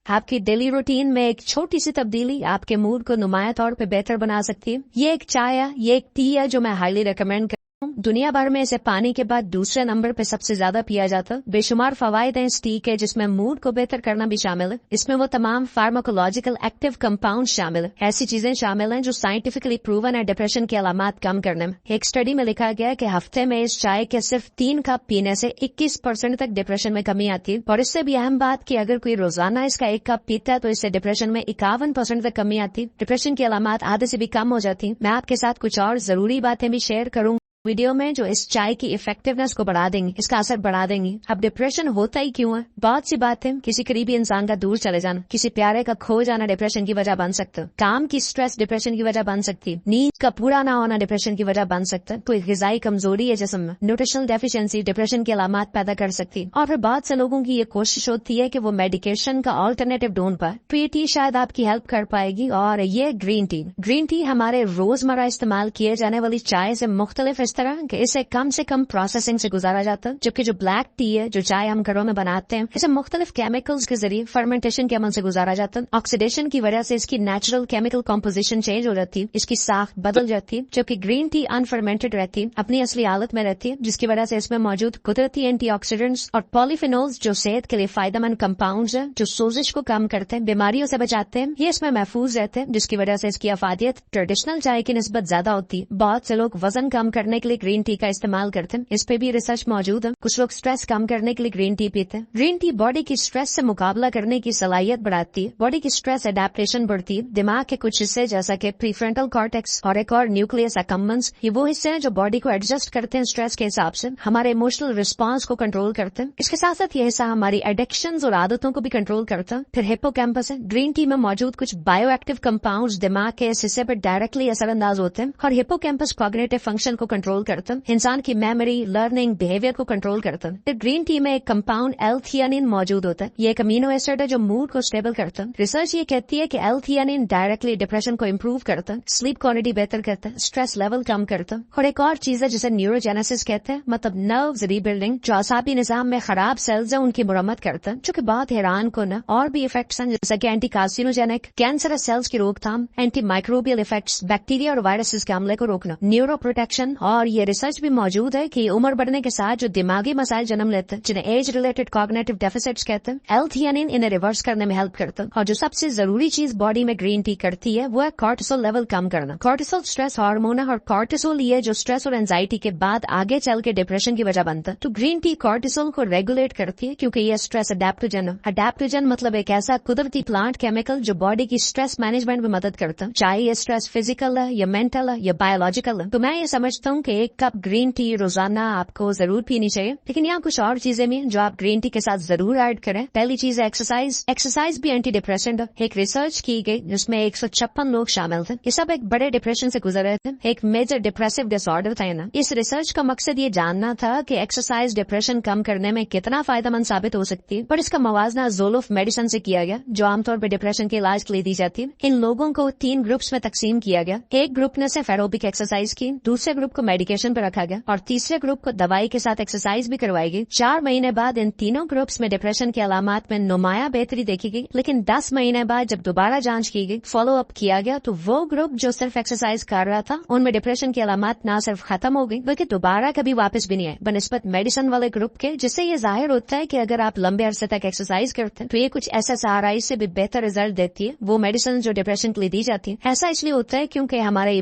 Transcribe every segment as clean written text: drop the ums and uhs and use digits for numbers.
आपकी daily routine में एक छोटी सी तब्दीली आपके मूड को नुमाया तौर पे बेहतर बना सकती है। ये एक चाय है, ये एक टी है जो मैं हाईली रिकमेंड दुनिया भर में इसे पानी के बाद दूसरे नंबर पे सबसे ज्यादा पिया जाता। बेशुमार फवायद हैं इस टी के, जिसमें मूड को बेहतर करना भी शामिल है। इसमें वो तमाम फार्माकोलॉजिकल एक्टिव कंपाउंड शामिल है। ऐसी चीजें शामिल हैं जो साइंटिफिकली प्रूवन है डिप्रेशन के अलामात कम करने में। एक स्टडी में लिखा गया है कि हफ्ते में इस चाय के सिर्फ 3 कप पीने से 21% तक डिप्रेशन में कमी आती है। और इससे भी अहम बात कि अगर कोई रोजाना इसका 1 कप पीता है तो इससे डिप्रेशन में 51% तक कमी आती है। डिप्रेशन की अलामात आधे से भी कम हो जाती है। मैं आपके साथ कुछ और जरूरी बातें भी शेयर करूंगा वीडियो में जो इस चाय की इफेक्टिवनेस को बढ़ा देंगी, इसका असर बढ़ा देंगी। अब डिप्रेशन होता ही क्यों है? बहुत सी बातें, किसी करीबी इंसान का दूर चले जाना, किसी प्यारे का खो जाना डिप्रेशन की वजह बन सकता है। काम की स्ट्रेस डिप्रेशन की वजह बन सकती है। नींद का पूरा ना होना डिप्रेशन की वजह बन सकता है। कोई ग़िज़ाई कमजोरी है जिस्म में, न्यूट्रिशनल डेफिशिएंसी डिप्रेशन की अलामात पैदा कर सकती है। और फिर बहुत से लोगों की ये कोशिश होती है कि वो मेडिकेशन का ऑल्टरनेटिव ढूंढ पाए, तो ये टी शायद आपकी हेल्प कर पाएगी। और ये ग्रीन टी हमारे रोजमर्रा इस्तेमाल किए जाने वाली चाय से मुख्तलिफ इस तरह कि इसे कम से कम प्रोसेसिंग से गुजारा जाता है, जबकि जो ब्लैक टी है, जो चाय हम घरों में बनाते हैं, इसे मुख्तलिफ केमिकल्स के जरिए फर्मेंटेशन के अमल से गुजारा जाता है। ऑक्सीडेशन की वजह से इसकी नेचुरल केमिकल कॉम्पोजिशन चेंज हो जाती है, इसकी साख बदल जाती है। जबकि ग्रीन टी अनफर्मेंटेड रहती है, अपनी असली हालत में रहती है, जिसकी वजह से इसमें मौजूद कुदरती एंटीऑक्सीडेंट्स और पॉलीफिनोल्स जो सेहत के लिए फायदेमंद कंपाउंड्स हैं, जो सोजिश को कम करते हैं, बीमारियों से बचाते हैं, ये इसमें महफूज रहते हैं, जिसकी वजह से इसकी अफादियत ट्रेडिशनल चाय की निस्बत ज्यादा होती है। बहुत से लोग वजन कम करने के लिए ग्रीन टी का इस्तेमाल करते हैं, इस पे भी रिसर्च मौजूद है। कुछ लोग स्ट्रेस कम करने के लिए ग्रीन टी पीते हैं। ग्रीन टी बॉडी की स्ट्रेस से मुकाबला करने की सलाहियत बढ़ाती है, बॉडी की स्ट्रेस एडेप्टेशन बढ़ती है। दिमाग के कुछ हिस्से जैसा कि प्रीफ्रंटल कॉर्टेक्स और एक और न्यूक्लियस एक्कम्बेंस, ये वो हिस्से हैं जो बॉडी को एडजस्ट करते हैं स्ट्रेस के हिसाब से, हमारे इमोशनल रिस्पॉन्स को कंट्रोल करते हैं। इसके साथ साथ ये हिस्सा हमारी एडिक्शंस और आदतों को भी कंट्रोल करता है। फिर हिप्पोकैम्पस है। ग्रीन टी में मौजूद कुछ बायोएक्टिव कंपाउंड्स दिमाग के इस हिस्से पर डायरेक्टली असरअंदाज होते हैं और हिप्पोकैम्पस कॉग्निटिव फंक्शन को कंट्रोल करता है, इंसान की मेमोरी, लर्निंग, बिहेवियर को कंट्रोल करता है। ग्रीन टी में एक कंपाउंड एल-थियानिन मौजूद होता है। ये एक अमीनो एसिड है जो मूड को स्टेबल करता है। रिसर्च ये कहती है कि एल-थियानिन डायरेक्टली डिप्रेशन को इम्प्रूव करता है, स्लीप क्वालिटी बेहतर करता है, स्ट्रेस लेवल कम करता है। और एक और चीज है जिसे न्यूरोजेनेसिस कहते हैं, मतलब नर्व्स रीबिल्डिंग, जो असाबी निजाम में खराब सेल्स है उनकी मुरम्मत करता है, जो कि बहुत हैरान कुन है। और भी इफेक्ट्स हैं जैसे कि एंटी कार्सिनोजेनिक, कैंसरस सेल्स की रोकथाम, एंटी माइक्रोबियल इफेक्ट्स, बैक्टीरिया और वायरसेस के हमले को रोकना, न्यूरो प्रोटेक्शन। और ये रिसर्च भी मौजूद है कि उम्र बढ़ने के साथ जो दिमागी मसाइल जन्म लेते हैं, जिन्हें एज रिलेटेड कॉग्निटिव डेफिसिट्स कहते हैं, एल-थियानिन इन्हें रिवर्स करने में हेल्प करता है। और जो सबसे जरूरी चीज बॉडी में ग्रीन टी करती है वो है कॉर्टिसोल लेवल कम करना। कॉर्टिसोल स्ट्रेस हार्मोन है और कॉर्टिसोल ये जो स्ट्रेस और एंजाइटी के बाद आगे चल के डिप्रेशन की वजह बनता है। तो ग्रीन टी कॉर्टिसोल को रेगुलेट करती है क्योंकि ये स्ट्रेस अडेप्टोजन है। अडेप्टोजन मतलब एक ऐसा कुदरती प्लांट केमिकल जो बॉडी की स्ट्रेस मैनेजमेंट में मदद करता है, चाहे ये स्ट्रेस फिजिकल है या मेंटल है या बायोलॉजिकल है। तो मैं ये समझता हूँ कि 1 कप ग्रीन टी रोजाना आपको जरूर पीनी चाहिए, लेकिन यहाँ कुछ और चीजें भी जो आप ग्रीन टी के साथ जरूर ऐड करें। पहली चीज है एक्सरसाइज। एक्सरसाइज भी एंटी डिप्रेसेंट है। एक रिसर्च की गई जिसमें 156 लोग शामिल थे। ये सब एक बड़े डिप्रेशन से गुजर रहे थे, एक मेजर डिप्रेसिव डिसऑर्डर था ना। इस रिसर्च का मकसद ये जानना था कि एक्सरसाइज डिप्रेशन कम करने में कितना फायदेमंद साबित हो सकती है, पर इसका मवाजना ज़ोलोफ मेडिसिन से किया गया, जो आमतौर पर डिप्रेशन के इलाज के लिए दी जाती है। इन लोगों को 3 ग्रुप्स में तकसीम किया गया। एक ग्रुप ने सिर्फ एरोबिक एक्सरसाइज की, दूसरे ग्रुप को मेडिकेशन पर रखा गया और तीसरे ग्रुप को दवाई के साथ एक्सरसाइज भी करवाई गई। 4 महीने बाद इन तीनों ग्रुप्स में डिप्रेशन की अलामात में नुमाया बेहतरी देखी गई, लेकिन 10 महीने बाद जब दोबारा जांच की गई, फॉलो अप किया गया, तो वो ग्रुप जो सिर्फ एक्सरसाइज कर रहा था उनमें डिप्रेशन की अलामात ना सिर्फ खत्म हो गई बल्कि दोबारा कभी वापस भी नहीं आए, बनिस्बत मेडिसिन वाले ग्रुप के। जिससे ये जाहिर होता है कि अगर आप लंबे अरसे तक एक्सरसाइज करते हैं तो ये कुछ SSRI से भी बेहतर रिजल्ट देती है, वो मेडिसिन जो डिप्रेशन के लिए दी जाती है। ऐसा इसलिए होता है क्योंकि हमारे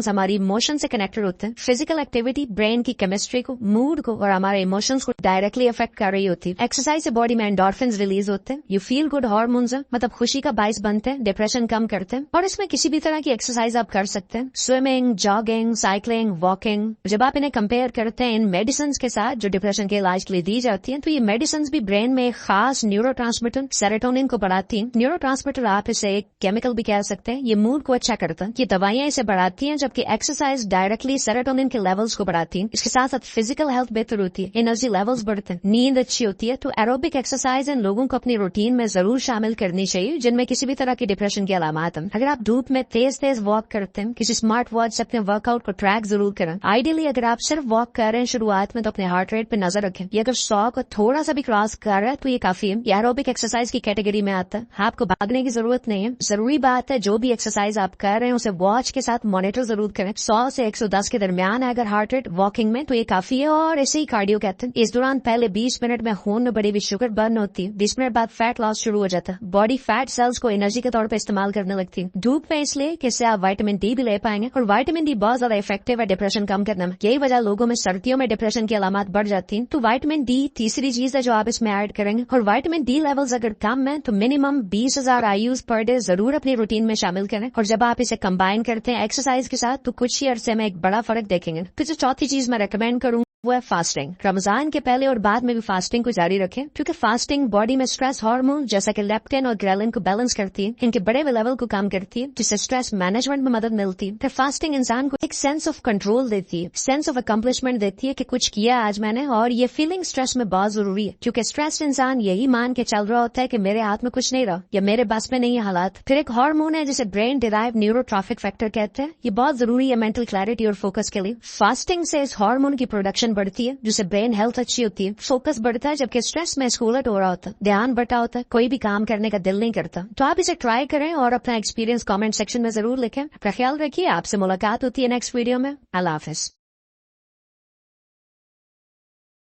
हमारी इमोशन से कनेक्टेड होते हैं। फिजिकल एक्टिविटी ब्रेन की केमिस्ट्री को, मूड को और हमारे इमोशंस को डायरेक्टली अफेक्ट कर रही होती है। एक्सरसाइज से बॉडी में एंडोर्फिन्स रिलीज होते हैं, यू फील गुड हार्मोन्स मतलब खुशी का बाइस बनते हैं, डिप्रेशन कम करते हैं। और इसमें किसी भी तरह की एक्सरसाइज आप कर सकते हैं, स्विमिंग, जॉगिंग, साइकिलिंग, वॉकिंग। जब आप इन्हें कंपेयर करते हैं इन मेडिसिन के साथ जो डिप्रेशन के इलाज के लिए दी जाती है, तो ये मेडिसिन भी ब्रेन में एक खास न्यूरोट्रांसमीटर सेरोटोनिन को बढ़ाती हैं। न्यूरोट्रांसमीटर आप इसे एक केमिकल भी कह सकते हैं, ये मूड को अच्छा करता है। ये दवाइयां इसे बढ़ाती हैं, जबकि एक्सरसाइज डायरेक्टली सेरोटोनिन ڈوپامین کے لیولز کو بڑھاتی ہیں. اس کے ساتھ ساتھ فزیکل ہیلتھ بہتر ہوتی ہے, انرجی لیولز بڑھتے ہیں, نیند اچھی ہوتی ہے. تو ایروبک ایکسرسائز ان لوگوں کو اپنی روٹین میں ضرور شامل کرنی چاہیے جن میں کسی بھی طرح کی ڈپریشن کی علامات ہیں. اگر آپ دھوپ میں تیز واک کرتے ہیں, کسی اسمارٹ واچ سے اپنے ورک آؤٹ کو ٹریک ضرور کریں. آئیڈیلی اگر آپ صرف واک کر رہے ہیں شروعات میں تو اپنے ہارٹ ریٹ پہ نظر رکھیں. یہ اگر 100 کو تھوڑا سا بھی کراس کر رہا ہے تو یہ کافی ہے. یہ ایروبک ایکسرسائز کی کیٹیگری میں آتا ہے. آپ کو بھاگنے کی ضرورت نہیں ہے. ضروری بات ہے جو بھی ایکسرسائز آپ کر رہے ہیں اسے واچ کے ساتھ مانیٹر ضرور کریں. 100 سے 110 کے درمیان ہے اگر ہارٹ ریٹ واکنگ میں تو یہ کافی ہے, اور اسے ہی کارڈیو کہتے ہیں. اس دوران پہلے 20 منٹ میں خون میں بڑی ہوئی شوگر برن ہوتی ہے. 20 منٹ بعد فیٹ لاس شروع ہو جاتا ہے. باڈی فیٹ سیلز کو انرجی کے طور پہ استعمال کرنے لگتی ہے. دھوپ میں اس لیے کہ اس سے آپ وائٹامن ڈی بھی لے پائیں گے, اور وائٹامن ڈی بہت زیادہ افیکٹو ہے ڈپریشن کم کرنے میں. یہی وجہ لوگوں میں سردیوں میں ڈپریشن کی علامات بڑھ جاتی ہیں. تو وائٹامن ڈی تیسری چیز ہے جو آپ اس میں ایڈ کریں گے. اور وائٹامن ڈی لیولز اگر کم ہیں تو منیمم 20,000 IUs پر ڈے ضرور اپنی روٹین میں شامل کریں. اور جب آپ اسے کمبائن کرتے ہیں ایکسرسائز کے ساتھ تو کچھ ہی عرصے میں ایک بڑا فرق دیکھیں گے. پھر جو چوتھی چیز میں ریکمینڈ کروں وہ ہے فاسٹنگ. رمضان کے پہلے اور بعد میں بھی فاسٹنگ کو جاری رکھیں, کیونکہ فاسٹنگ باڈی میں اسٹریس ہارمون جیسا کہ لیپٹن اور گریلن کو بیلنس کرتی ہے. ان کے بڑے لیول کو کم کرتی ہے جس سے اسٹریس مینجمنٹ میں مدد ملتی ہے. پھر فاسٹنگ انسان کو ایک سینس آف کنٹرول دیتی ہے, سینس آف اکمپلشمنٹ دیتی ہے کہ کچھ کیا آج میں نے, اور یہ فیلنگ اسٹریس میں بہت ضروری ہے, کیونکہ اسٹریس انسان یہی مان کے چل رہا ہوتا ہے کہ میرے ہاتھ میں کچھ نہیں رہا یا میرے بس میں نہیں ہے حالات. پھر ایک ہارمون ہے جسے برین ڈیرائیو نیوروٹرافک فیکٹر کہتے ہیں. یہ بہت ضروری ہے مینٹل کلیئرٹی اور فوکس کے لیے. فاسٹنگ سے اس ہارمون کی پروڈکشن بڑھتی ہے جس سے برین ہیلتھ اچھی ہوتی ہے, فوکس بڑھتا ہے, جبکہ اسٹریس میں اسکولٹ ہو رہا ہوتا ہے, دھیان بٹا ہوتا ہے, کوئی بھی کام کرنے کا دل نہیں کرتا. تو آپ اسے ٹرائی کریں اور اپنا ایکسپیرینس کامنٹ سیکشن میں ضرور لکھیں. اپنا خیال رکھیے. آپ سے ملاقات ہوتی ہے نیکسٹ ویڈیو میں. اللہ حافظ.